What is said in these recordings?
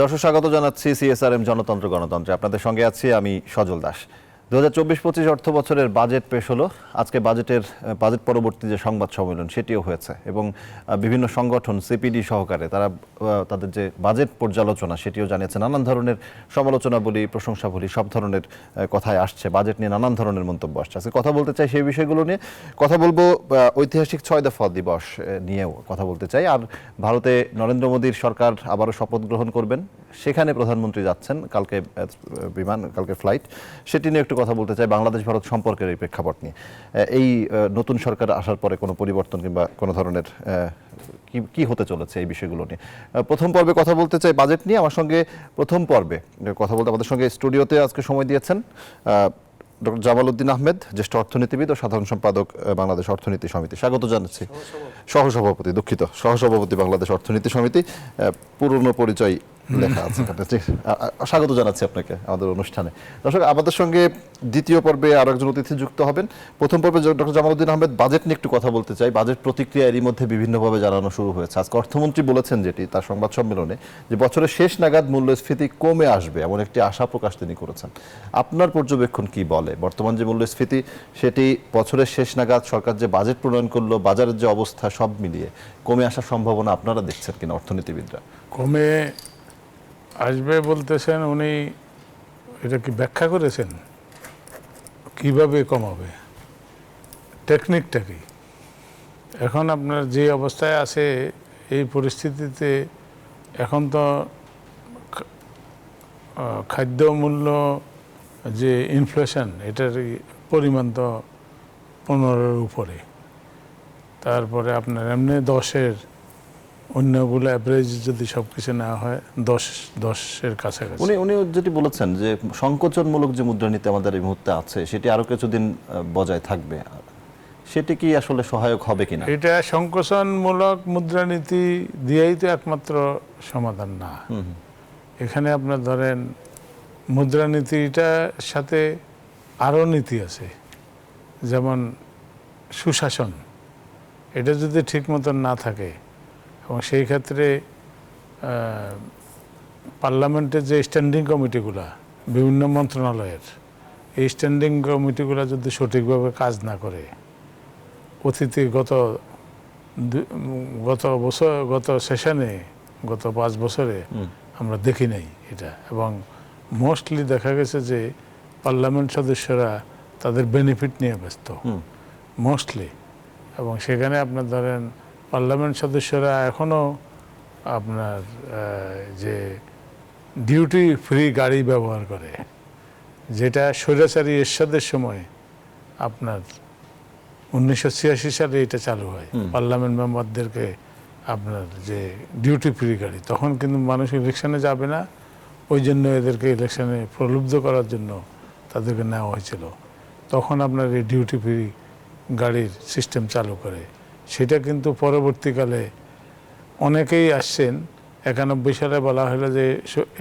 দর্শক স্বাগত জানাচ্ছি সিএসআরএম জনতন্ত্র গণতন্ত্রে। আপনাদের সঙ্গে আছি আমি সজল দাস। 2024-25 অর্থ বছরের বাজেট পেশ হলো। আজকে বাজেট পরবর্তী যে সংবাদ সম্মেলন সেটিও হয়েছে এবং বিভিন্ন সংগঠন সিপিডি সহকারে তারা তাদের যে বাজেট পর্যালোচনা সেটিও জানিয়েছে। নানান ধরনের সমালোচনা বলি, প্রশংসা বলি, সব ধরনের কথাই আসছে। বাজেট নিয়ে নানান ধরনের মন্তব্য আসছে। আজকে কথা বলতে চাই সেই বিষয়গুলো নিয়ে। কথা বলবো ঐতিহাসিক 6 দফা দিবস নিয়েও কথা বলতে চাই। আর ভারতে নরেন্দ্র মোদীর সরকার আবারও শপথ গ্রহণ করবেন, সেখানে প্রধানমন্ত্রী যাচ্ছেন, কালকে কালকে ফ্লাইট, সেটি নিয়ে একটু কথা বলতে চাই। বাংলাদেশ ভারত সম্পর্কের এই প্রেক্ষাপট নিয়ে এই নতুন সরকার আসার পরে কোনো পরিবর্তন কিংবা কোনো ধরনের কি হতে চলেছে এই বিষয়গুলো নিয়ে প্রথম পর্বে কথা বলতে চাই বাজেট নিয়ে। আমার সঙ্গে প্রথম পর্বে কথা বলতে আমাদের সঙ্গে স্টুডিওতে আজকে সময় দিয়েছেন ডক্টর জামাল উদ্দিন আহমেদ, জ্যেষ্ঠ অর্থনীতিবিদ ও সাধারণ সম্পাদক বাংলাদেশ অর্থনীতি সমিতি। স্বাগত জানাচ্ছি। সহসভাপতি বাংলাদেশ অর্থনীতি সমিতি, পুরনো পরিচয় লেখা আছে। স্বাগত জানাচ্ছি আপনাকে আমাদের অনুষ্ঠানে। দর্শক, আমাদের সঙ্গে দ্বিতীয় পর্বে আরো একজন অতিথি যুক্ত হবেন। প্রথম পর্বে ডক্টর জামাল উদ্দিন আহমেদ, বাজেট নিয়ে একটু কথা বলতে চাই। বাজেট প্রতিক্রিয়া এরই মধ্যে বিভিন্নভাবে জানানো শুরু হয়েছে। আজকে অর্থমন্ত্রী বলেছেন যেটি তার সংবাদ সম্মেলনে, যে বছরের শেষ নাগাদ মূল্যস্ফীতি কমে আসবে এমন একটি আশা প্রকাশ তিনি করেছেন। আপনার পর্যবেক্ষণ কি বলে? বর্তমান যে মূল্যস্ফীতি সেটি বছরের শেষ নাগাদ সরকার যে বাজেট প্রণয়ন করলো, বাজারের যে অবস্থা, সব মিলিয়ে কমে আসার সম্ভাবনা আপনারা দেখছেন কিনা অর্থনীতিবিদরা? কমে আসবে বলতেছেন উনি, এটা কি ব্যাখ্যা করেছেন কিভাবে কমাবে, টেকনিকটা কি? এখন আপনার যে অবস্থায় আছে এই পরিস্থিতিতে এখন তো খাদ্য মূল্য যে ইনফ্লেশন, এটার পরিমাণ তো 15-এর উপরে। তারপরে আপনার এমনি 10-এর, অন্যগুলো অ্যাভারেজ যদি সব কিছু না হয় 10-এর কাছাকাছি। উনি যেটি বলেছেন যে সংকোচনমূলক যে মুদ্রানীতি আমাদের এই মুহূর্তে আছে সেটি আরো কিছুদিন বজায় থাকবে, সেটি কি আসলে সহায়ক হবে কিনা? এটা সংকোচনমূলক মুদ্রানীতি দিয়েই তো একমাত্র সমাধান না। এখানে আপনার ধরেন মুদ্রানীতিটার সাথে আরও নীতি আছে, যেমন সুশাসন। এটা যদি ঠিক মতন না থাকে এবং সেই ক্ষেত্রে পার্লামেন্টের যে স্ট্যান্ডিং কমিটিগুলো বিভিন্ন মন্ত্রণালয়ের, এই স্ট্যান্ডিং কমিটিগুলো যদি সঠিকভাবে কাজ না করে, অতীতে গত সেশনে গত 5 বছরে আমরা দেখি নাই এটা। এবং মোস্টলি দেখা গেছে যে পার্লামেন্ট সদস্যরা তাদের বেনিফিট নিয়ে ব্যস্ত মোস্টলি। এবং সেখানে আপনার ধরেন পার্লামেন্ট সদস্যরা এখনও আপনার যে ডিউটি ফ্রি গাড়ি ব্যবহার করে, যেটা স্বৈরাচারী এরশাদের সময় আপনার 1986 সালে এটা চালু হয়। পার্লামেন্ট মেম্বারদেরকে আপনার যে ডিউটি ফ্রি গাড়ি, তখন কিন্তু মানুষ ইলেকশনে যাবে না, ওই জন্য এদেরকে ইলেকশনে প্রলুব্ধ করার জন্য তাদেরকে নেওয়া হয়েছিল। তখন আপনার এই ডিউটি ফ্রি গাড়ির সিস্টেম চালু করে। সেটা কিন্তু পরবর্তীকালে অনেকেই আসছেন। 91 সালে বলা হলো যে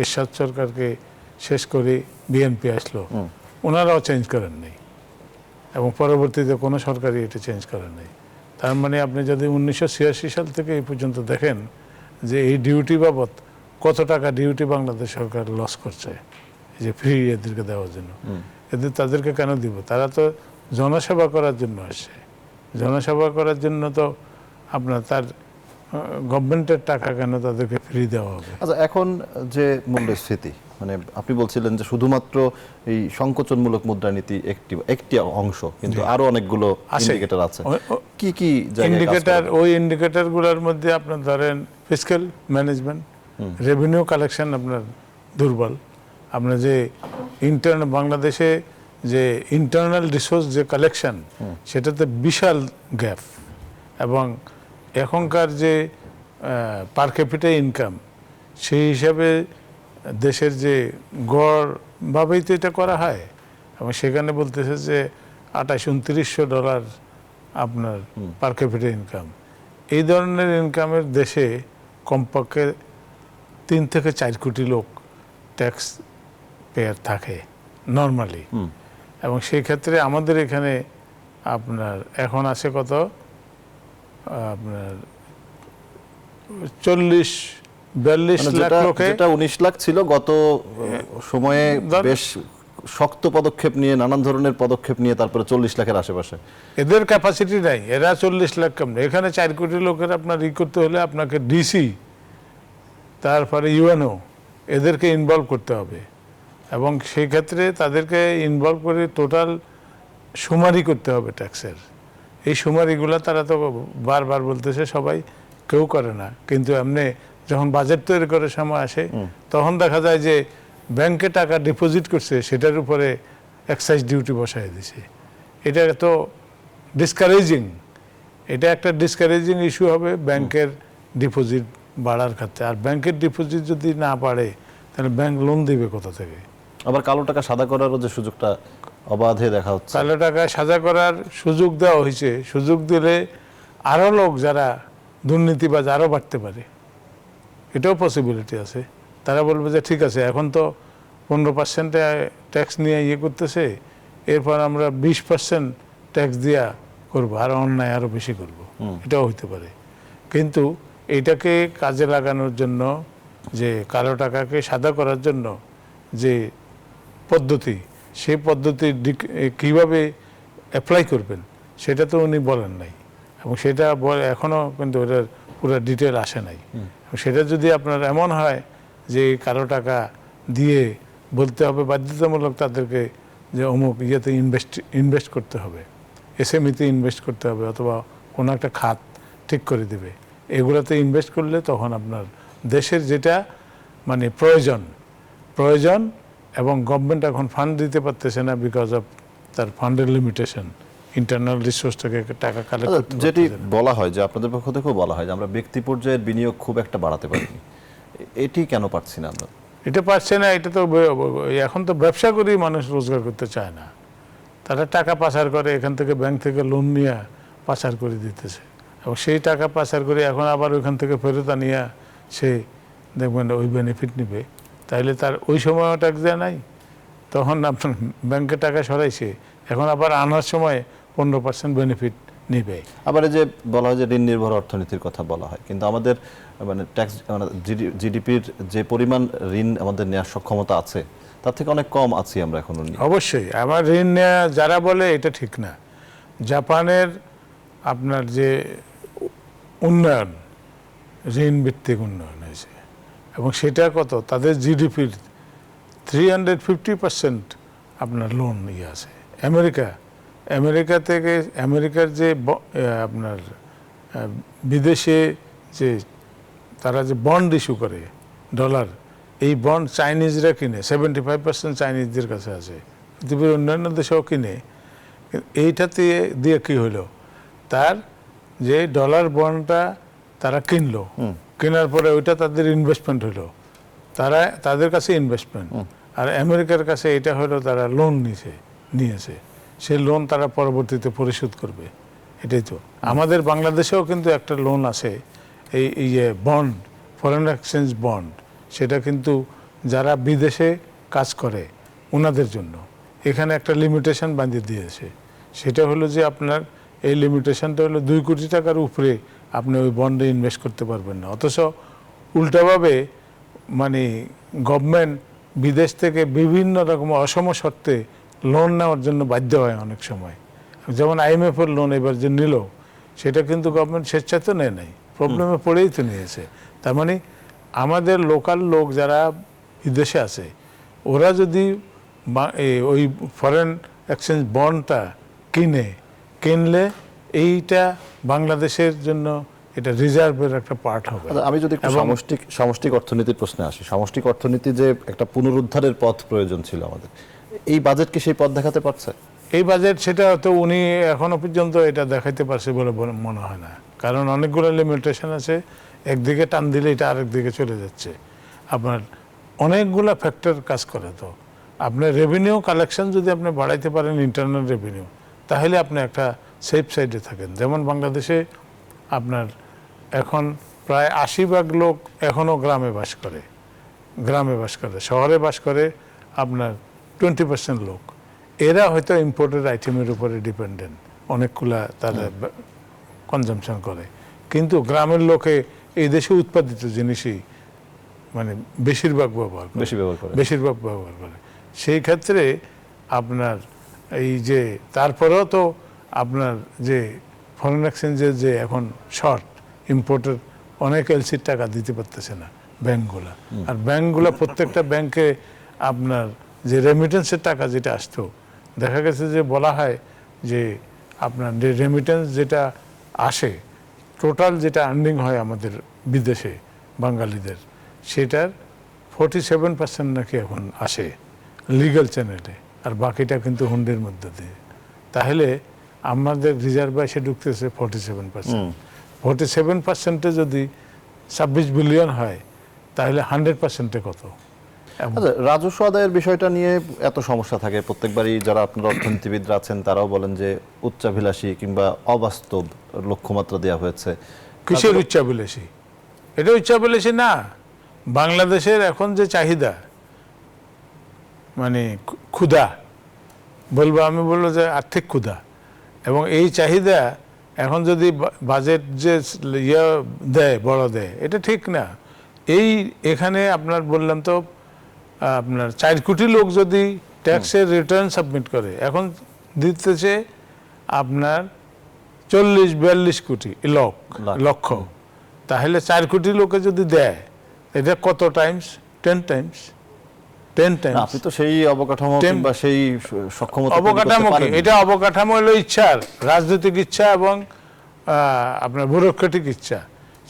এরশাদ সরকারকে শেষ করে বিএনপি আসলো, ওনারাও চেঞ্জ করেন নাই এবং পরবর্তীতে কোনো সরকারই এটা চেঞ্জ করেন নাই। তার মানে আপনি যদি 1986 সাল থেকে এই পর্যন্ত দেখেন যে এই ডিউটি বাবদ কত টাকা ডিউটি বাংলাদেশ সরকার লস করছে, এই যে ফ্রি এদেরকে দেওয়ার জন্য। তাদেরকে কেন দিব? তারা তো জনসেবা করার জন্য আসছে। জনসেবা করার জন্য তো আপনার তার গভর্নমেন্টের টাকা কেন তাদেরকে ফ্রি দেওয়া হবে? আচ্ছা, এখন যে মূল্যস্ফীতি, মানে আপনি বলছিলেন যে শুধুমাত্র এই সংকোচনমূলক মুদ্রানীতি একটি অংশ, কিন্তু আরো অনেকগুলো ইন্ডিকেটর আছে। কি কি ইন্ডিকেটর? ওই ইন্ডিকেটরগুলোর মধ্যে আপনার ধরেন ফিসক্যাল ম্যানেজমেন্ট, রেভিনিউ কালেকশন আপনার দুর্বল। আপনার যে বাংলাদেশে যে ইন্টারনাল রিসোর্স যে কালেকশন, সেটাতে বিশাল গ্যাপ। এবং এখনকার যে পার ক্যাপিটা ইনকাম, সেই হিসাবে দেশের যে গড়ভাবেই তো এটা করা হয়। এবং সেখানে বলতেছে যে $2800-2900 আপনার পার ক্যাপিটা ইনকাম। এই ধরনের ইনকামের দেশে কমপক্ষে 3 থেকে 4 কোটি লোক ট্যাক্স পেয়ার থাকে নর্মালি। এবং সেই ক্ষেত্রে আমাদের এখানে আপনার এখন আছে কত, আপনার 40 42 মানে লাখ লোকে, যেটা 19 লাখ ছিল গত সময়ে বেশ শক্ত পদক্ষেপ নিয়ে, নানান ধরনের পদক্ষেপ নিয়ে তারপরে 40 লাখের আশেপাশে। এদের ক্যাপাসিটি নাই, এরা 40 লাখ কেমনে। এখানে 4 কোটি লোকের আপনার করতে হলে আপনাকে ডিসি, তারপরে ইউএনও, এদেরকে ইনভলভ করতে হবে, এবং সেই ক্ষেত্রে তাদেরকে ইনভলভ করে টোটাল সুমারি করতে হবে ট্যাক্সের। এই সুমারিগুলো তারা তো বারবার বলতেছে সবাই, কেউ করে না। কিন্তু এমনি যখন বাজেট তৈরি করার সময় আসে তখন দেখা যায় যে ব্যাংকে টাকা ডিপোজিট করছে সেটার উপরে এক্সাইজ ডিউটি বসায় দিছে। এটা তো ডিসকারেজিং, এটা একটা ডিসকারেজিং ইস্যু হবে ব্যাংকের ডিপোজিট বাড়ার ক্ষেত্রে। আর ব্যাংকের ডিপোজিট যদি না বাড়ে তাহলে ব্যাংক লোন দিবে কোথা থেকে? আবার কালো টাকা সাদা করারও যে সুযোগটা অবাধে দেখা হচ্ছে। কালো টাকা সাজা করার সুযোগ দেওয়া হয়েছে। সুযোগ দিলে আরও লোক যারা দুর্নীতিবাজ আরও বাড়তে পারে, এটাও পসিবিলিটি আছে। তারা বলবে যে ঠিক আছে, এখন তো 15% ট্যাক্স নিয়ে করতেছে, এরপর আমরা 20% ট্যাক্স দিয়া করবো, আর অন্যায় আরও বেশি করব। এটাও হইতে পারে। কিন্তু এটাকে কাজে লাগানোর জন্য, যে কালো টাকাকে সাদা করার জন্য যে পদ্ধতি, সেই পদ্ধতি কীভাবে অ্যাপ্লাই করবেন সেটা তো উনি বলেন নাই, এবং সেটা এখনও কিন্তু ওটার পুরো ডিটেল আসে নাই। সেটা যদি আপনার এমন হয় যে কারো টাকা দিয়ে বলতে হবে বাধ্যতামূলক তাদেরকে যে অমুক ইয়েতে ইনভেস্ট করতে হবে, এসএমইতে ইনভেস্ট করতে হবে, অথবা কোনো একটা খাত ঠিক করে দেবে, এগুলোতে ইনভেস্ট করলে তখন আপনার দেশের যেটা মানে প্রয়োজন, এবং গভর্নমেন্ট এখন ফান্ড দিতে পারতেছে না বিকজ অফ তার ফান্ডের লিমিটেশন, ইন্টারনাল রিসোর্স থেকে টাকা কালেক্ট করতে। যেটি বলা হয় যে আপনাদের পক্ষ থেকেও বলা হয় যে আমরা ব্যক্তি পর্যায়ের বিনিয়োগ খুব একটা বাড়াতে পারিনি, এটি কেন পারছি না আমরা? এটা পারছে না, এটা তো এখন তো ব্যবসা করেই মানুষ রোজগার করতে চায় না। তারা টাকা পাচার করে, এখান থেকে ব্যাংক থেকে লোন নিয়ে পাচার করে দিতেছে, এবং সেই টাকা পাচার করে এখন আবার ওইখান থেকে ফেরত আনিয়া সে দেখবেন ওই বেনিফিট নেবে। তাইলে তার ওই সময়ও ট্যাক্স দেয় নাই, তখন আপনার ব্যাংকে টাকা সরাইছে, এখন আবার আনার সময় 15% বেনিফিট নেবে। আবার এই যে বলা হয় যে ঋণ নির্ভর অর্থনীতির কথা বলা হয়, কিন্তু আমাদের মানে ট্যাক্স জিডিপির যে পরিমাণ ঋণ আমাদের নেওয়ার সক্ষমতা আছে তার থেকে অনেক কম আছি আমরা এখন। অবশ্যই আমার ঋণ নেওয়া যারা বলে এটা ঠিক না। জাপানের আপনার যে উন্নয়ন, ঋণ ভিত্তিক উন্নয়ন হয়েছে, এবং সেটা কত, তাদের জিডিপির 350% আপনার লোন ইয়ে আছে। আমেরিকা থেকে, আমেরিকার যে আপনার বিদেশে যে তারা যে বন্ড ইস্যু করে ডলার, এই বন্ড চাইনিজরা কিনে, 75% চাইনিজদের কাছে আছে, পৃথিবীর অন্যান্য দেশেও কিনে। এইটাতে দিয়ে কি হলো, তার যে ডলার বন্ডটা তারা কিনলো, কেনার পরে ওইটা তাদের ইনভেস্টমেন্ট হলো, তাদের কাছে ইনভেস্টমেন্ট। আর আমেরিকার কাছে এটা হলো তারা লোন নিয়েছে, সেই লোন তারা পরবর্তীতে পরিশোধ করবে। এটাই তো আমাদের বাংলাদেশেও কিন্তু একটা লোন আছে, এই বন্ড, ফরেন এক্সচেঞ্জ বন্ড, সেটা কিন্তু যারা বিদেশে কাজ করে ওনাদের জন্য এখানে একটা লিমিটেশন বাঁধিয়ে দিয়েছে। সেটা হলো যে আপনার এই লিমিটেশনটা হলো 2 কোটি টাকার উপরে আপনি ওই বন্ডে ইনভেস্ট করতে পারবেন না। অথচ উল্টাভাবে মানে গভর্নমেন্ট বিদেশ থেকে বিভিন্ন রকম অসম শর্তে লোন নেওয়ার জন্য বাধ্য হয় অনেক সময়। যেমন IMF-এর লোন এবার যে নিল, সেটা কিন্তু গভর্নমেন্ট স্বেচ্ছায় তো নেয় নাই, প্রবলেমে পড়েই তো নিয়েছে। তার মানে আমাদের লোকাল লোক যারা বিদেশে আছে, ওরা যদি ওই ফরেন এক্সচেঞ্জ বন্ডটা কিনলে এইটা বাংলাদেশের জন্য এটা রিজার্ভের একটা পার্ট হবে। আমি যদি একটু সামষ্টিক অর্থনীতির প্রশ্নে আসি, সামষ্টিক অর্থনীতি যে একটা পুনরুদ্ধারের পথ প্রয়োজন ছিল আমাদের, এই বাজেট কি সেই পথ দেখাতে পারছে? এই বাজেট সেটা তো উনি এখনো পর্যন্ত এটা দেখাইতে পারছে বলে মনে হয় না, কারণ অনেকগুলো লিমিটেশন আছে। একদিকে টান দিলে এটা আরেক দিকে চলে যাচ্ছে। আপনার অনেকগুলো ফ্যাক্টর কাজ করে। তো আপনার রেভিনিউ কালেকশন যদি আপনি বাড়াইতে পারেন, ইন্টারনাল রেভিনিউ, তাহলে আপনি একটা সেফ সাইডে থাকেন। যেমন বাংলাদেশে আপনার এখন প্রায় 80% লোক এখনও গ্রামে বাস করে, শহরে বাস করে আপনার 20% লোক। এরা হয়তো ইম্পোর্টেড আইটেমের উপরে ডিপেন্ডেন্ট, অনেকগুলা তারা কনজামশন করে, কিন্তু গ্রামের লোকে এই দেশে উৎপাদিত জিনিসই মানে বেশিরভাগ ব্যবহার করে, বেশিরভাগ ব্যবহার করে। সেই ক্ষেত্রে আপনার এই যে তারপরেও তো আপনার যে ফরেন এক্সচেঞ্জের যে এখন শর্ট ইম্পোর্টের অনেক এলসির টাকা দিতে পারতেছে না ব্যাংকগুলা, আর ব্যাংকগুলা প্রত্যেকটা ব্যাংকে আপনার যে রেমিটেন্সের টাকা যেটা আসতো, দেখা গেছে যে বলা হয় যে আপনার যে রেমিটেন্স যেটা আসে, টোটাল যেটা আর্নিং হয় আমাদের বিদেশে বাঙালিদের, সেটার 47% নাকি এখন আসে লিগ্যাল চ্যানেলে, আর বাকিটা কিন্তু হুন্ডির মধ্যে দিয়ে। তাহলে আমাদের রিজার্ভ এসে ঢুকতেছে 47%। 47%-এ যদি 26 বিলিয়ন হয়, তাহলে 100%-এ কত? আচ্ছা, রাজস্ব আদায়ের বিষয়টা নিয়ে এত সমস্যা থাকে প্রত্যেকবারই। যারা আপনার অর্থনীতিবিদরা আছেন তারাও বলেন যে উচ্চাভিলাষী কিংবা অবাস্তব লক্ষ্যমাত্রা দেওয়া হয়েছে। কিসের উচ্চাভিলাষী? এটা উচ্চাভিলাষী না। বাংলাদেশের এখন যে চাহিদা, মানে ক্ষুধা বলবো, আমি বলবো যে আর্থিক ক্ষুধা, এবং এই চাহিদা এখন যদি বাজেট যে দেয়, বড় দেয়, এটা ঠিক না। এখানে আপনার বললাম তো, আপনার 4 কোটি লোক যদি ট্যাক্সের রিটার্ন সাবমিট করে, এখন দিতেছে আপনার 40-42 কোটি লক্ষ। তাহলে 4 কোটি লোকে যদি দেয়, এটা কত টাইমস? 10 টাইমস। আপনি তো সেই অবকাঠামো কিংবা সেই সক্ষমতা অবকাঠামো কি? এটা অবকাঠামো হলো ইচ্ছার, রাজনৈতিক ইচ্ছা এবং আপনার ব্যুরোক্রেটিক ইচ্ছা।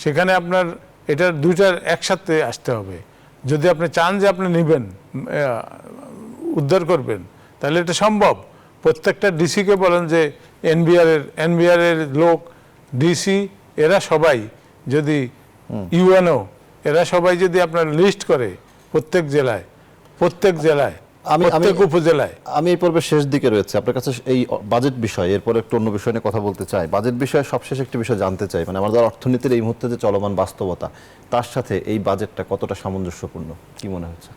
সেখানে আপনার এটা দুইটার একসাথে আসতে হবে। যদি আপনি চান যে আপনি নেবেন, উদ্ধার করবেন, তাহলে এটা সম্ভব। প্রত্যেকটা ডিসিকে বলেন যে এনবিআর এর লোক, ডিসি, এরা সবাই যদি ইউএনও, এরা সবাই যদি আপনার লিস্ট করে প্রত্যেক জেলায়, প্রত্যেক উপজেলায়। আমি এই পর্বের শেষ দিকে রয়েছে আপনার কাছে এই বাজেট বিষয়, এরপর একটু অন্য বিষয় নিয়ে কথা বলতে চাই। বাজেট বিষয়ে সবশেষ একটি বিষয় জানতে চাই, মানে আমাদের অর্থনীতির এই মুহূর্তে যে চলমান বাস্তবতা, তার সাথে এই বাজেটটা কতটা সামঞ্জস্যপূর্ণ, কি মনে হচ্ছে?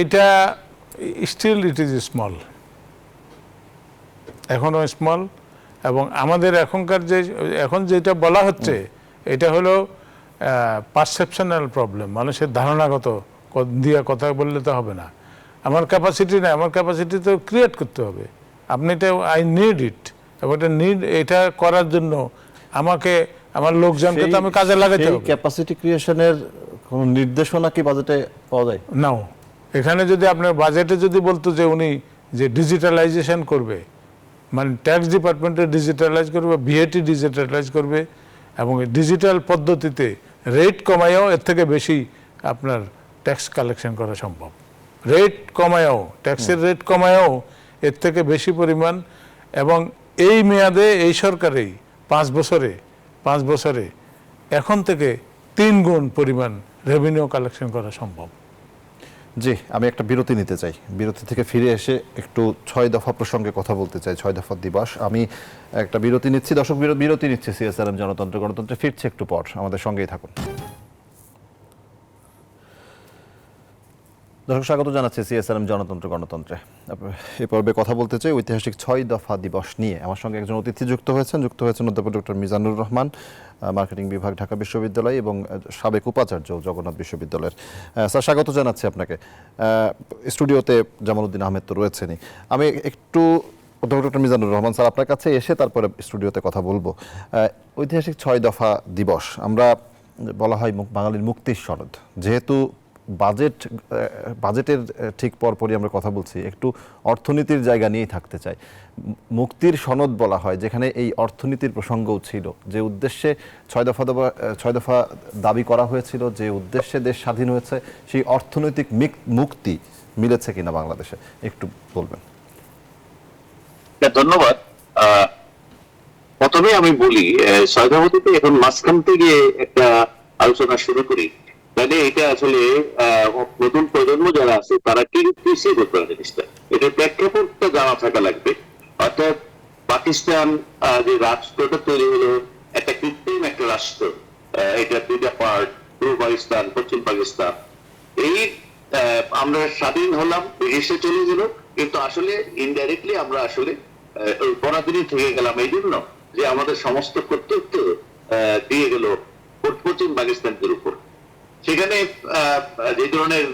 এটা স্টিল ইট ইজ স্মল, এখনো স্মল। এবং আমাদের এখনকার এখন যেটা বলা হচ্ছে, এটা হলো পারসেপশনাল প্রবলেম, মানুষের ধারণাগত দিয়ে কথা বললে তো হবে না। আমার ক্যাপাসিটি নাই, আমার ক্যাপাসিটি তো ক্রিয়েট করতে হবে। আপনি এটা আই নিড ইট, এবং এটা করার জন্য আমাকে, আমার লোকজনকে তো আমি কাজে লাগাতে হবে। ক্যাপাসিটি ক্রিয়েশনের কোনো নির্দেশনা কি বাজেটে পাওয়া যায়? নাও, এখানে যদি আপনার বাজেটে যদি বলতো যে উনি যে ডিজিটালাইজেশন করবে, মানে ট্যাক্স ডিপার্টমেন্টে ডিজিটালাইজ করবে, ভিএটি ডিজিটালাইজ করবে, এবং ডিজিটাল পদ্ধতিতে রেট কমায়ও এর থেকে বেশি আপনার ট্যাক্স কালেকশন করা সম্ভব। রেট কমায়ও, ট্যাক্সের রেট কমায়ও এর থেকে বেশি পরিমাণ, এবং এই মেয়াদে এই সরকারেই 5 বছরে এখন থেকে 3 গুণ পরিমাণ রেভিনিউ কালেকশন করা সম্ভব। জি, আমি একটা বিরতি নিতে চাই। বিরতি থেকে ফিরে এসে একটু 6 দফা প্রসঙ্গে কথা বলতে চাই, 6 দফা দিবস। আমি একটা বিরতি নিচ্ছি, দর্শক বিরতি নিচ্ছে। সিএসআরএম জনতন্ত্র গণতন্ত্রে ফিরছে একটু পর, আমাদের সঙ্গেই থাকুন। দর্শক, স্বাগত জানাচ্ছি সিএসআরএম জনতন্ত্র গণতন্ত্রে। এই পর্বে কথা বলতে চাই ঐতিহাসিক 6 দফা দিবস নিয়ে। আমার সঙ্গে একজন অতিথি যুক্ত হয়েছেন অধ্যাপক ডক্টর মিজানুর রহমান, মার্কেটিং বিভাগ, ঢাকা বিশ্ববিদ্যালয়, এবং সাবেক উপাচার্য জগন্নাথ বিশ্ববিদ্যালয়ের। স্যার, স্বাগত জানাচ্ছি আপনাকে। স্টুডিওতে জামালউদ্দিন আহমেদ তো রয়েছেনই। আমি একটু অধ্যাপক ডক্টর মিজানুর রহমান স্যার, আপনার কাছে এসে তারপরে স্টুডিওতে কথা বলবো। ঐতিহাসিক 6 দফা দিবস, আমরা বলা হয় বাঙালির মুক্তির সনদ। যেহেতু বাজেটের ঠিক পরপরই আমরা কথা বলছি, একটু অর্থনীতির জায়গা নিয়েই থাকতে চাই। মুক্তির সনদ বলা হয়, যেখানে এই অর্থনীতির প্রসঙ্গও ছিল। যে উদ্দেশ্যে 6 দফা দাবি করা হয়েছিল, যে উদ্দেশ্যে দেশ স্বাধীন হয়েছে, সেই অর্থনৈতিক মুক্তি মিলেছে কিনা বাংলাদেশে, একটু বলবেন। ধন্যবাদ। প্রথমে আমি বলি, 6 দফাতে এখন মাঝখান থেকে একটা আলোচনা শুরু করি, তাহলে এটা আসলে নতুন প্রজন্ম যারা আছে তারা কি রিসিভ করতে পারে জিনিসটা, এটার প্রেক্ষাপটটা জানা থাকা লাগবে। অর্থাৎ পাকিস্তান যে রাষ্ট্রটা তৈরি হলো, একটা কৃত্রিম একটা রাষ্ট্র, এটা 2টা পার্ট, পূর্ব পাকিস্তান, পশ্চিম পাকিস্তান। এই আমরা স্বাধীন হলাম, ব্রিটিশে চলে গেল, কিন্তু আসলে ইনডাইরেক্টলি আমরা আসলে পরাধীনই থেকে গেলাম, এই জন্য যে আমাদের সমস্ত কর্তৃত্ব দিয়ে গেল পশ্চিম পাকিস্তানদের উপর। সেখানে যে ধরনের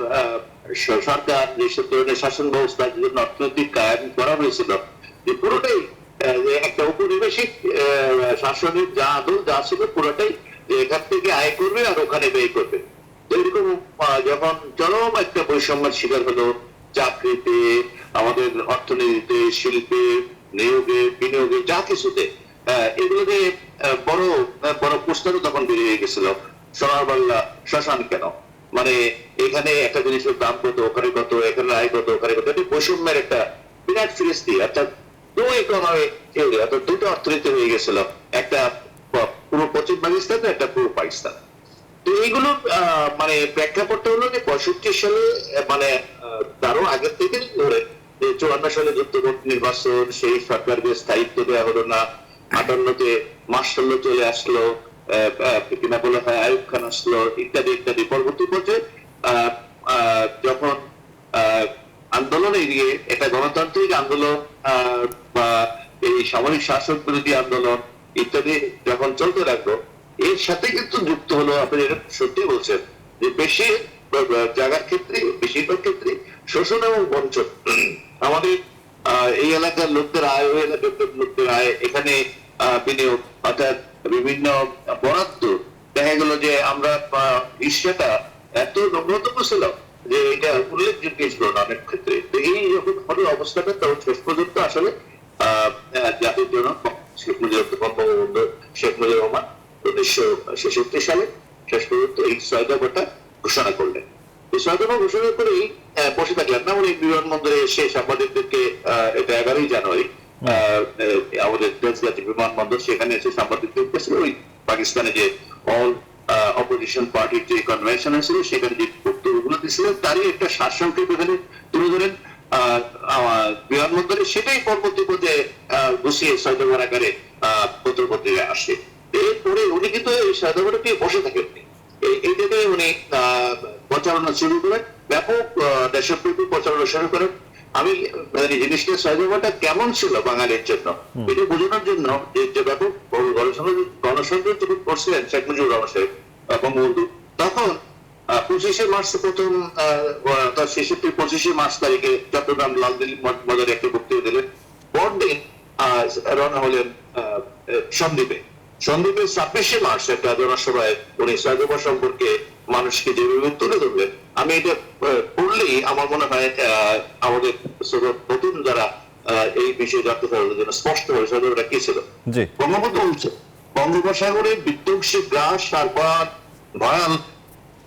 সরকার যেসব ধরনের শাসন ব্যবস্থা যে ধরনের অর্থনৈতিক কায়েম করা হয়েছিল, যে পুরোটাই যে একটা ঔপনিবেশিক শাসনের যা আদল যা ছিল পুরোটাই যে এখান থেকে আয় করবে আর ওখানে ব্যয় করবে। তো এরকম যখন চরম একটা বৈষম্যের শিকার হলো চাকরিতে, আমাদের অর্থনীতিতে, শিল্পে, নিয়োগে, বিনিয়োগে, যা কিছুতে, এগুলোতে বড় বড় প্রশ্ন তখন বেরিয়ে গেছিল, সোনার বাংলা শ্মশান কেন, মানে এখানে একটা জিনিসের দাম কত, ওখানে কত, এখানে আয় কত, ওখানে কত, এটা বৈষম্যের একটা বিরাট ফিরিস্তি, অর্থাৎ দুটো অর্থনীতি হয়ে গেছিল, একটা পুরো পশ্চিম পাকিস্তান, একটা পুরো পাকিস্তান। তো এইগুলো মানে প্রেক্ষাপটটা হলো যে 65 সালে, মানে তারও আগের থেকে ধরে যে 54 সালে যুদ্ধপন্থী নির্বাচন, সেই সরকারকে স্থায়িত্ব দেওয়া হলো না, 58-তে মার্শাল ল চলে আসলো, কিনা বলা হয় আইয়ুব খান আসলো, ইত্যাদি ইত্যাদি। পরবর্তী পর্যায়ে যখন আন্দোলন এড়িয়ে একটা গণতান্ত্রিক আন্দোলন বা এই সামরিক শাসক বিরোধী আন্দোলন ইত্যাদি যখন চলতে লাগলো, এর সাথে কিন্তু যুক্ত হলো, আপনি এটা সত্যি বলছেন যে বেশি জায়গার ক্ষেত্রে, বেশিরভাগ ক্ষেত্রে শোষণ এবং বঞ্চন। আমাদের এই এলাকার লোকদের আয়, ওই এলাকার লোকদের আয়, এখানে বিনিয়োগ, অর্থাৎ বিভিন্ন বরাদ্দ, দেখা গেল যে আমরা ইস্যাটা এত ন্যূনতম ছিল যে এটা উল্লেখযোগ্য ছিল না অনেক ক্ষেত্রে। তো এই রকম অবস্থাটা তখন শেষ পর্যন্ত আসলে জাতির জনক শেখ মুজিবুর রহমান 1966 সালে শেষ পর্যন্ত এই 6 দফাটা ঘোষণা করলেন। এই 6 দফা ঘোষণা করেই বসে থাকলেন না, উনি বিমানবন্দরে এসে সাংবাদিকদেরকে, এটা 11ই জানুয়ারি আমাদের তেজগাঁও বিমানবন্দর, সেখানে এসে সাংবাদিকদের কাছে ওই পাকিস্তানে যে অল অপোজিশন পার্টির যে কনভেনশন হয়েছিল সেখানে যে বক্তব্যগুলো দিয়েছিলেন তারই একটা সারসংক্ষেপ এখানে তুলে ধরেন বিমানবন্দরে। সেটাই পরবর্তী পর্যায়ে গুছিয়ে 6 দফার আকারে পত্রপত্রিকায় আসে। এরপরে উনি কিন্তু এই 6 দফাটাকে বসে থাকেননি, এইটাকে উনি প্রচারণা শুরু করেন, ব্যাপক দেশব্যাপী প্রচারণা শুরু করেন। আমি জিনিসটা 6 দফাটা কেমন ছিল বাঙালির জন্য এটা বোঝানোর জন্য যে ব্যাপক গণসংযোগ যখন করছিলেন শেখ মুজিবুর রহমান সাহেব বঙ্গবন্ধু, তখন 25শে মার্চ প্রথম তার 25শে মার্চ তারিখে চট্টগ্রাম লালদিল্লি বাজারে একটা বক্তৃতা দিলেন। পরদিন রওনা হলেন সন্দ্বীপে। 26শে মার্চ একটা জনসভায় উনি 6 দফা সম্পর্কে মানুষকে যেভাবে তুলে ধরবেন, আমি এটা পড়লেই আমার মনে হয় আমাদের নতুন যারা এই বিষয়ে জানতে পারবে যেন স্পষ্ট হয়ে 6 দফাটা কি ছিল। বঙ্গবন্ধু বলছে, বঙ্গোপসাগরের বিধ্বংসী গ্রাস আর ভয়াল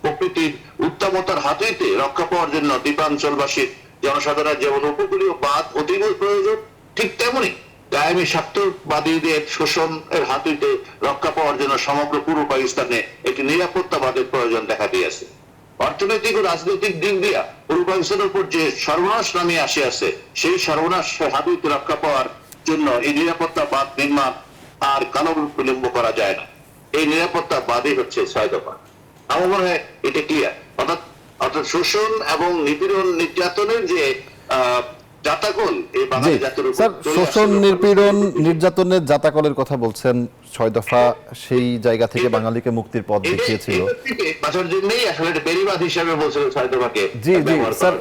প্রকৃতির উত্তমতার হাত হইতে রক্ষা পাওয়ার জন্য দ্বীপাঞ্চলবাসীর জনসাধারণ যেমন উপকূলীয় বাঁধ অতীব প্রয়োজন, ঠিক তেমনি কায়েমি স্বার্থবাদীদের শোষণের হাত হইতে রক্ষা পাওয়ার জন্য সমগ্র পূর্ব পাকিস্তানে একটি নিরাপত্তা বাঁধের প্রয়োজন দেখা দিয়েছে। অর্থনৈতিক ও রাজনৈতিক দিক দিয়া পূর্ব পাকিস্তানের উপর যে সর্বনাশ নামিয়ে আসিয়াছে, সেই সর্বনাশ হাত হইতে রক্ষা পাওয়ার জন্য এই নিরাপত্তা বাঁধ নির্মাণ আর কালো বিলম্ব করা যায় না। এই নিরাপত্তা বাঁধই হচ্ছে 6 দফা। আমার মনে হয় এটা ক্লিয়ার। অর্থাৎ শোষণ এবং নিপীড়ন নির্যাতনের যে জাতাকল এই বাঙালি জাতির উপর, স্যার শোষণ নিপীড়ন নির্যাতনের জাতাকলের কথা বলছেন, 6 দফা সেই জায়গা থেকে বাঙালিকে মুক্তির পথ দেখিয়েছিল। বাঁচার জন্যই আসলে এটা বেড়িবাঁধ হিসেবে বলছিল 6 দফাকে। জি জি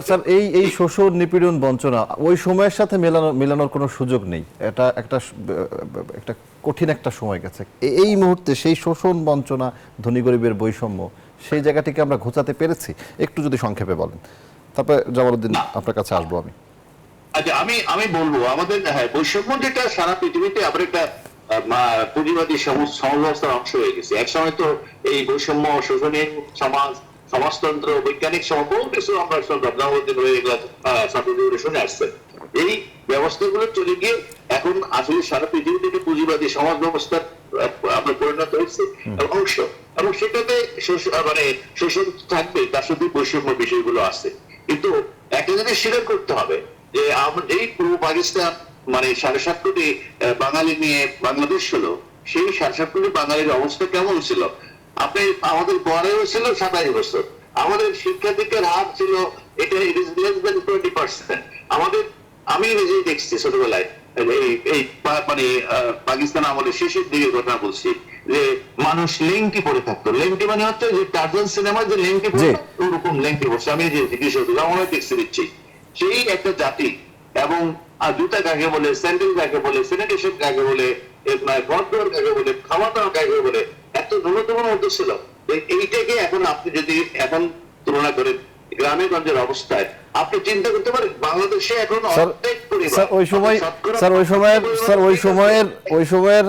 স্যার, এই শোষণ নিপীড়ন বঞ্চনা ওই সময়ের সাথে মেলানোর কোনো সুযোগ নেই। এটা একটা কঠিন একটা সময় গেছে। এই মুহূর্তে সেই শোষণ বঞ্চনা, ধনী গরিবের বৈষম্য, সেই জায়গাটিকে আমরা ঘোচাতে পেরেছি? একটু যদি সংক্ষেপে বলেন, তারপরে জামালউদ্দিন আপনার কাছে আসবো আমি। আচ্ছা, আমি বলবো আমাদের বৈষম্য যেটা সারা পৃথিবীতে আবার একটা পুঁজিবাদী সমাজব্যবস্থার অংশ হয়ে গেছে। এক সময় তো এই বৈষম্য, শোষণীয় সমাজ, সমাজতন্ত্র, বৈজ্ঞানিক সমাজ, বহু কিছু আমরা জামালউদ্দিন হয়ে এগুলো ছাত্রদের শুনে আসছেন। এই ব্যবস্থাগুলো চলে গিয়ে এখন আসলে সারা পৃথিবী থেকে পুঁজিবাদী সমাজ ব্যবস্থার আমরা পরিণত হয়েছে অংশ, এবং সেটাতে মানে শোষণ থাকবে, তার সাথে বৈষম্য বিষয়গুলো আছে। কিন্তু একটা জিনিস স্বীকার করতে হবে যে এই পূর্ব পাকিস্তান মানে 7.5 কোটি বাঙালি নিয়ে বাংলাদেশ হলো, সেই 7.5 কোটি বাঙালির অবস্থা কেমন ছিল? আপনি আমাদের বয়স ছিল 27 বছর, আমাদের শিক্ষার্থীদের হার ছিল এটা 20%। আমাদের, আমি নিজেই দেখছি ছোটবেলায় এই মানে পাকিস্তান আমাদের শেষের দিকে ঘটনা বলছি, যে মানুষ লেংটি পরে থাকতো। লেংটি মানে হচ্ছে যে টার্জান সিনেমার যে লেংটি পরে জি। ওরকম লেংটি পড়ছে। আমি যে বিষয়টা আমরা দেখতে দিচ্ছি, সেই একটা জাতি। এবং জুতা কাকে বলে, স্যান্ডেল কাকে বলে, স্যানিটেশন কাকে বলে, ঘরদোর কাকে বলে, খাওয়া দাওয়া কাকে বলে, এত ন্যূনতম মধ্যে ছিল। এইটাকে এখন আপনি যদি এখন তুলনা করেন গ্রামে গঞ্জের অবস্থায়, আপনি চিন্তা করতে পারেন বাংলাদেশে এখন অর্ধেক পরিবার, স্যার ওই সময় শতকরা স্যার ওই সময়ের পরিবার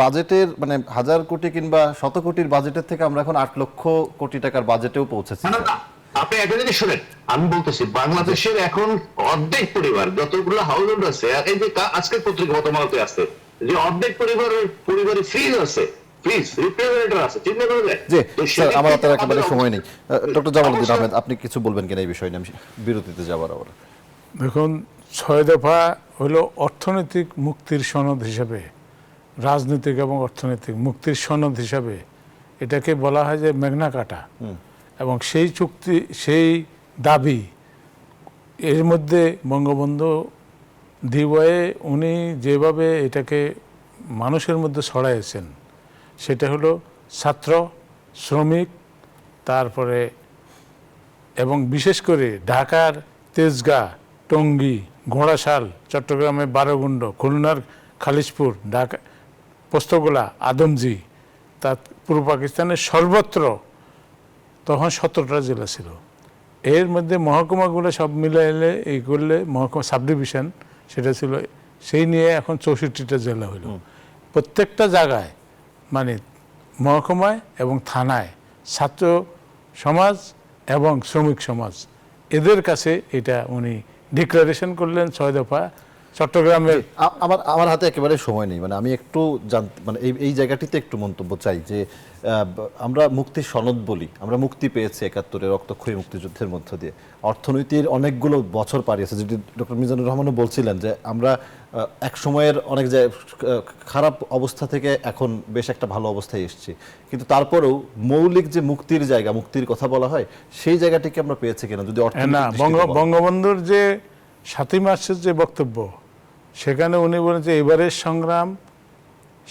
বাজেটের মানে 1000 কোটি কিংবা 100 কোটির বাজেটের থেকে আমরা এখন 8 লক্ষ কোটি টাকার বাজেটেও পৌঁছেছি। না, না, না, আপনি একটা জিনিস শুনেন, আমি বলতেছি বাংলাদেশের এখন অর্ধেক পরিবার যতগুলো হাউস হোল্ড আছে, আর এই যে আজকের পত্রিকা গতমালতে আছে যে অর্ধেক পরিবারে ফ্রিজ আছে, ফ্রিজ রেফ্রিজারেটর আছে, চিন্তা করে দেয়। জি তো স্যার, সেদিক আমার থেকে হাতে একেবারে আমাদের সময় নেই। ডক্টর জামালউদ্দিন অবশ্যই। আহমেদ, আপনি কিছু বলবেন কিনা এই বিষয় নিয়ে? আমি বিরতিতে যাবার আবার। দেখুন, 6 দফা হলো অর্থনৈতিক মুক্তির সনদ হিসাবে, রাজনৈতিক এবং অর্থনৈতিক মুক্তির সনদ হিসাবে এটাকে বলা হয় যে ম্যাগনা কার্টা। এবং সেই চুক্তি, সেই দাবি, এর মধ্যে বঙ্গবন্ধু ডিওয়াই উনি যেভাবে এটাকে মানুষের মধ্যে ছড়াইয়েছেন, সেটা হলো ছাত্র, শ্রমিক, তারপরে এবং বিশেষ করে ঢাকার তেজগাঁ, টঙ্গী, ঘোড়াশাল, চট্টগ্রামের বারোগুন্ড, খুলনার খালিশপুর, ঢাকা পোস্তগোলা, আদমজি, তা পূর্ব পাকিস্তানের সর্বত্র তখন 17টা জেলা ছিল। এর মধ্যে মহকুমাগুলো সব মিলাইলে এই করলে মহকুমা সাব ডিভিশন সেটা ছিল, সেই নিয়ে এখন 64টা জেলা হলো। প্রত্যেকটা জায়গায় মানে মহকুমায় এবং থানায় ছাত্র সমাজ এবং শ্রমিক সমাজ এদের কাছে এটা উনি ডিক্লারেশন করলেন 6 দফা। চট্টগ্রামের আমার হাতে একেবারে সময় নেই, মানে আমি একটু মানে এই জায়গাটিতে একটু মন্তব্য চাই যে আমরা মুক্তির সনদ বলি, আমরা মুক্তি পেয়েছি 71-এ রক্তক্ষয়ী মুক্তিযুদ্ধের মধ্য দিয়ে, অর্থনীতির অনেকগুলো বছর পাড়িয়েছে, যেটি ডক্টর মিজানুর রহমানও বলছিলেন যে আমরা এক সময়ের অনেক খারাপ অবস্থা থেকে এখন বেশ একটা ভালো অবস্থায় এসেছি, কিন্তু তারপরেও মৌলিক যে মুক্তির জায়গা, মুক্তির কথা বলা হয়, সেই জায়গাটিকে আমরা পেয়েছি কিনা যদি না, বঙ্গবন্ধুর যে 7ই মার্চের যে বক্তব্য, সেখানে উনি বলেন যে এবারের সংগ্রাম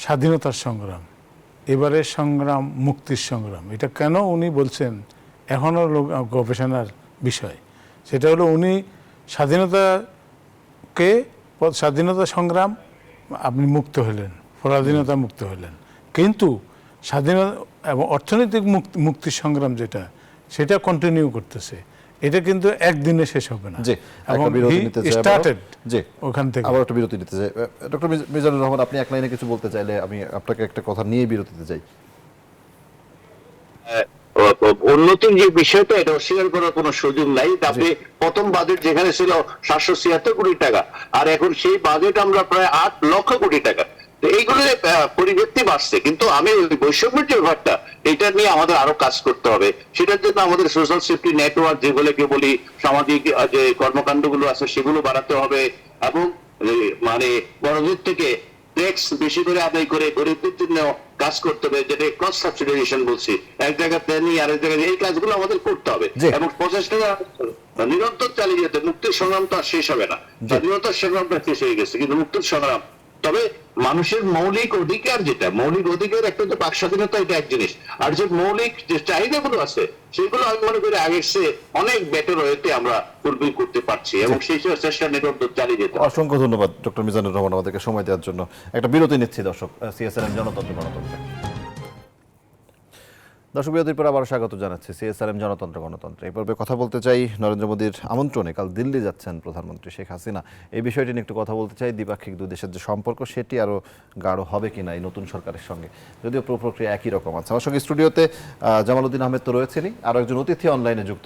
স্বাধীনতার সংগ্রাম, এবারের সংগ্রাম মুক্তির সংগ্রাম। এটা কেন উনি বলছেন এখনও গবেষণার বিষয়। সেটা হলো উনি স্বাধীনতা সংগ্রাম, আপনি মুক্ত হলেন, পরাধীনতা মুক্ত হলেন, কিন্তু স্বাধীনতা এবং অর্থনৈতিক মুক্তির সংগ্রাম যেটা, সেটা কন্টিনিউ করতেছে। এটা কিন্তু একদিনে শেষ হবে না। জি, একটা বিরতি নিতে চাই স্টার্টেড জি, ওখান থেকে। আবার একটা বিরতি নিতে চাই। ডক্টর মিজানুর রহমান, আপনি এক লাইনে কিছু বলতে চাইলে আমি আপনাকে একটা কথা নিয়ে বিরতিতে যাই। উন্নতির যে বিষয়টা, এটা অস্বীকার করার কোনো সুযোগ নাই। আপনি প্রথম বাজেট যেখানে ছিল 776 কোটি টাকা, আর এখন সেই বাজেট আমরা প্রায় 8 লক্ষ কোটি টাকা। তো এইগুলো পরিবর্তন বাড়ছে, কিন্তু আমি ওই বৈষম্যের যে ব্যাপারটা, এটা নিয়ে আমাদের আরো কাজ করতে হবে। সেটার জন্য আমাদের সোশ্যাল সেফটি নেটওয়ার্ক যেগুলোকে বলি, সামাজিক যে কর্মকাণ্ডগুলো আছে সেগুলো বাড়াতে হবে, এবং মানে বড়দের থেকে ট্যাক্স বেশি করে আদায় করে গরিবদের জন্য কাজ করতে হবে, যেটা ক্রস সাবসিডাইজেশন বলছি, এক জায়গাতে নিয়ে আরেক জায়গায়, এই কাজগুলো আমাদের করতে হবে এবং প্রচেষ্টা নিরন্তর চালিয়ে যেতে। মুক্তির সংগ্রাম তো আর শেষ হবে না, স্বাধীনতার সংগ্রামটা শেষ হয়ে গেছে, কিন্তু মুক্তির সংগ্রাম, তবে মানুষের মৌলিক অধিকার, যেটা মৌলিক অধিকার, একটা তো বাক স্বাধীনতা, এটা এক জিনিস, আর যে মৌলিক যে চাহিদাগুলো আছে সেগুলো আমি মনে করি আগের চেয়ে অনেক বেটার হয়েতে আমরা ফুলফিল করতে পারছি, এবং সেই চেষ্টা নিরন্তর চালিয়ে যেতে। অসংখ্য ধন্যবাদ ডক্টর মিজানুর রহমান আমাদেরকে সময় দেওয়ার জন্য। একটা বিরতি নিচ্ছি দর্শক, সিএসআরএম জনতন্ত্র গণতন্ত্রে। দর্শক, বিরতির পর আবার স্বাগত জানাচ্ছি সিএসআরএম জনতন্ত্র গণতন্ত্র। এই পর্বে কথা বলতে চাই নরেন্দ্র মোদীর আমন্ত্রণে কাল দিল্লি যাচ্ছেন প্রধানমন্ত্রী শেখ হাসিনা, এই বিষয়টি নিয়ে একটু কথা বলতে চাই। দ্বিপাক্ষিক দুই দেশের যে সম্পর্ক, সেটি আরও গাঢ় হবে কিনা এই নতুন সরকারের সঙ্গে, যদিও প্রক্রিয়া একই রকম আছে। আমার সঙ্গে স্টুডিওতে জামালউদ্দিন আহমেদ তো রয়েছেনই, আরও একজন অতিথি অনলাইনে যুক্ত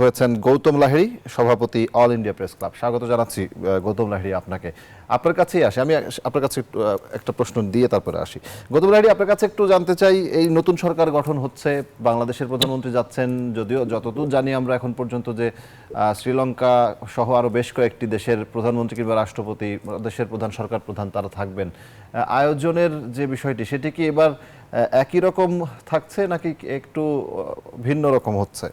হয়েছেন গৌতম লাহিড়ী, সভাপতি অল ইন্ডিয়া প্রেস ক্লাব। স্বাগত জানাচ্ছি গৌতম লাহিড়ী আপনাকে। আপনার কাছেই আসি, আমি আপনার কাছে একটা প্রশ্ন দিয়ে তারপরে আসি। গৌতম লাহিড়ী, আপনার কাছে একটু জানতে চাই, এই নতুন সরকার গঠন হচ্ছে, বাংলাদেশের প্রধানমন্ত্রী যাচ্ছেন, যদিও যতদূর জানি আমরা এখন পর্যন্ত যে শ্রীলঙ্কা সহ আরও বেশ কয়েকটি দেশের প্রধানমন্ত্রী কিংবা রাষ্ট্রপতি, দেশের প্রধান, সরকার প্রধান তারা থাকবেন। আয়োজনের যে বিষয়টি, সেটি কি এবার একই রকম থাকছে নাকি একটু ভিন্ন রকম হচ্ছে?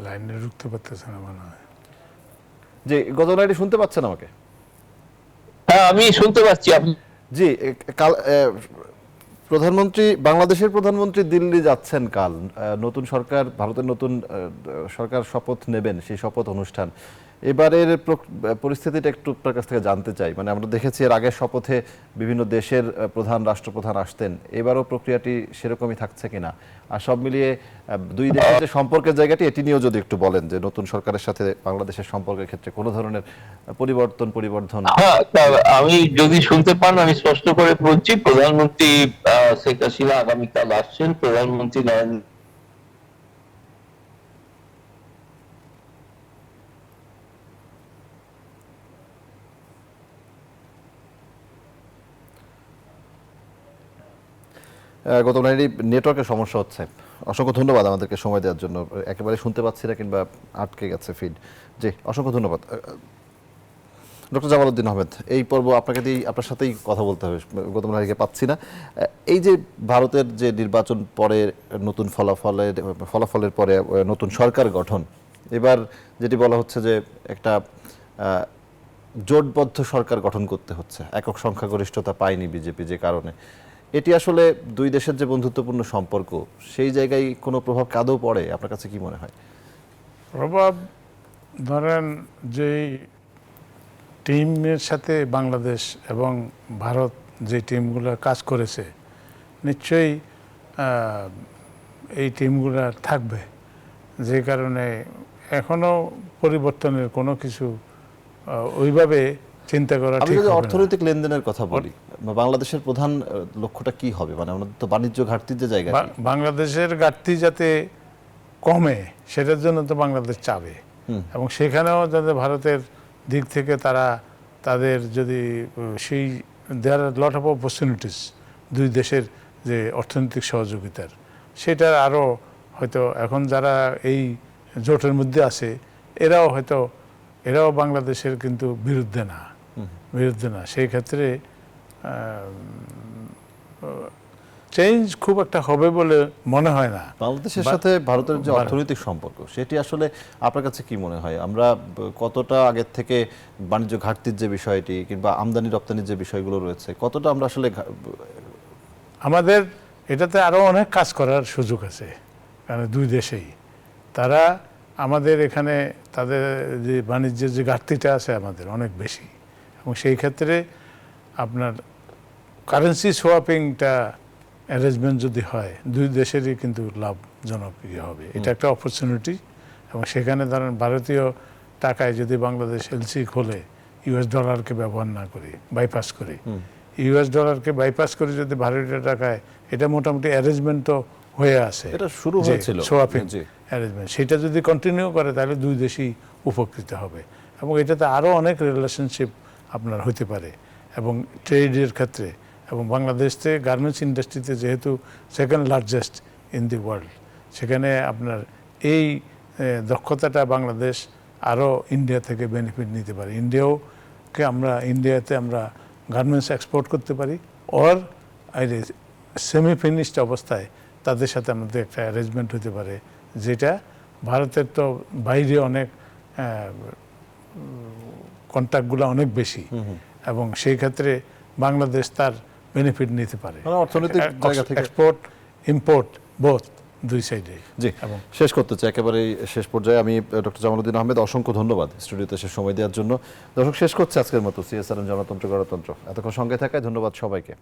লাইনে ঢুকতে পারতেছে না মনে হয়। জি, গতকাল শুনতে পাচ্ছেন আমাকে? হ্যাঁ, আমি শুনতে পাচ্ছি। আপনি জি, কাল প্রধানমন্ত্রী, বাংলাদেশের প্রধানমন্ত্রী দিল্লি যাচ্ছেন কাল। নতুন সরকার, ভারতের নতুন সরকার শপথ নেবেন, সেই শপথ অনুষ্ঠান। এবারের পরিস্থিতিটা একটু আপনার কাছ থেকে জানতে চাই। মানে আমরা দেখেছি এর আগের শপথে বিভিন্ন দেশের রাষ্ট্রপ্রধান আসতেন, এবারও প্রক্রিয়াটি সেরকমই থাকছে কিনা, আর সব মিলিয়ে দুই দেশের যে সম্পর্কের জায়গাটি, এটি নিয়েও যদি একটু বলেন যে নতুন সরকারের সাথে বাংলাদেশের সম্পর্কের ক্ষেত্রে কোনো ধরনের পরিবর্তন। হ্যাঁ, আমি যদি শুনতে পান আমি স্পষ্ট করে বলছি, প্রধানমন্ত্রী শেখ হাসিনা আগামীকাল আসছেন। প্রধানমন্ত্রী নরেন্দ্র গত নাইটে নেটওয়ার্কের সমস্যা হচ্ছে। অসংখ্য ধন্যবাদ আমাদেরকে সময় দেওয়ার জন্য। একেবারে শুনতে পাচ্ছি না কিংবা আটকে গেছে ফিড। জি, অসংখ্য ধন্যবাদ। ডক্টর জামালউদ্দিন আহমেদ, এই পর্ব আপনাকে দিয়েই, আপনার সাথেই কথা বলতে হবে। গৌতম নারীকে পাচ্ছি না। এই যে ভারতের যে নির্বাচন পরে নতুন ফলাফলের পরে নতুন সরকার গঠন, এবার যেটি বলা হচ্ছে যে একটা জোটবদ্ধ সরকার গঠন করতে হচ্ছে, একক সংখ্যাগরিষ্ঠতা পায়নি বিজেপি, যে কারণে এটি আসলে দুই দেশের যে বন্ধুত্বপূর্ণ সম্পর্ক, সেই জায়গায় কোনো প্রভাব কাদৌ পড়ে? আপনার কাছে কি মনে হয়? প্রভাব, ধরেন যে টিমের সাথে বাংলাদেশ এবং ভারত যে টিমগুলো কাজ করেছে, নিশ্চয়ই এই টিমগুলো থাকবে, যে কারণে এখনো পরিবর্তনের কোনো কিছু ওইভাবে চিন্তা করা আমি ঠিক যদি হবে না। অর্থনৈতিক লেনদেনের কথা বলি, বাংলাদেশের প্রধান লক্ষ্যটা কি হবে? মানে আমাদের তো বাণিজ্য ঘাটতির যে জায়গা, বাংলাদেশের ঘাটতি যাতে কমে সেটার জন্য তো বাংলাদেশ চাবে, এবং সেখানেও যাতে ভারতের দিক থেকে তাদের যদি সেই দেয়ার লট অফ অপরচুনিটিস দুই দেশের যে অর্থনৈতিক সহযোগিতার, সেটার আরও হয়তো এখন যারা এই জোটের মধ্যে আছে এরাও বাংলাদেশের কিন্তু বিরুদ্ধে না। সেই ক্ষেত্রে চেঞ্জ খুব একটা হবে বলে মনে হয় না। বাংলাদেশের সাথে ভারতের যে অর্থনৈতিক সম্পর্ক, সেটি আসলে আপনার কাছে কি মনে হয়? আমরা কতটা আগের থেকে বাণিজ্য ঘাটতির যে বিষয়টি কিংবা আমদানি রপ্তানির যে বিষয়গুলো রয়েছে, কতটা আমরা আসলে আমাদের এটাতে আরও অনেক কাজ করার সুযোগ আছে, কারণ দুই দেশেই তারা আমাদের এখানে তাদের যে বাণিজ্যের যে ঘাটতিটা আছে আমাদের অনেক বেশি, এবং সেই ক্ষেত্রে আপনার কারেন্সি সোয়াপিংটা অ্যারেঞ্জমেন্ট যদি হয়, দুই দেশেরই কিন্তু লাভজনক হবে। এটা একটা অপরচুনিটি, এবং সেখানে ধরেন ভারতীয় টাকায় যদি বাংলাদেশ এলসি খোলে, ইউএস ডলারকে ব্যবহার না করি, বাইপাস করি, ইউএস ডলারকে বাইপাস করে যদি ভারতীয় টাকায়, এটা মোটামুটি অ্যারেঞ্জমেন্ট তো হয়ে আছে, এটা শুরু হয়েছিল সোয়াপিং অ্যারেঞ্জমেন্ট, সেটা যদি কন্টিনিউ করে তাহলে দুই দেশই উপকৃত হবে, এবং এটাতে আরও অনেক রিলেশনশিপ আপনার হতে পারে, এবং ট্রেডের ক্ষেত্রে, এবং বাংলাদেশ থেকে গার্মেন্টস ইন্ডাস্ট্রিতে যেহেতু second largest in the world, সেখানে আপনার এই দক্ষতাটা বাংলাদেশ আরও ইন্ডিয়া থেকে বেনিফিট নিতে পারে। ইন্ডিয়াতে আমরা গার্মেন্টস এক্সপোর্ট করতে পারি, ওর সেমি ফিনিশড অবস্থায় তাদের সাথে আমাদের একটা অ্যারেঞ্জমেন্ট হতে পারে, যেটা ভারতের তো বাইরে অনেক কন্ট্যাক্টগুলো অনেক বেশি, এবং সেই ক্ষেত্রে বাংলাদেশ তার বেনিফিট নিতে পারে অর্থনৈতিক জায়গা থেকে, এক্সপোর্ট ইম্পোর্ট বোথ, দুই সাইডে। জি, শেষ করতে চাই একেবারেই শেষ পর্যায়ে। আমি ডক্টর জামালউদ্দিন আহমেদ, অসংখ্য ধন্যবাদ স্টুডিওতে এসে সময় দেওয়ার জন্য। দর্শক, শেষ করছে আজকের মতো সিএসআরএম জনতন্ত্র গণতন্ত্র। এতক্ষণ সঙ্গে থাকায় ধন্যবাদ সবাইকে।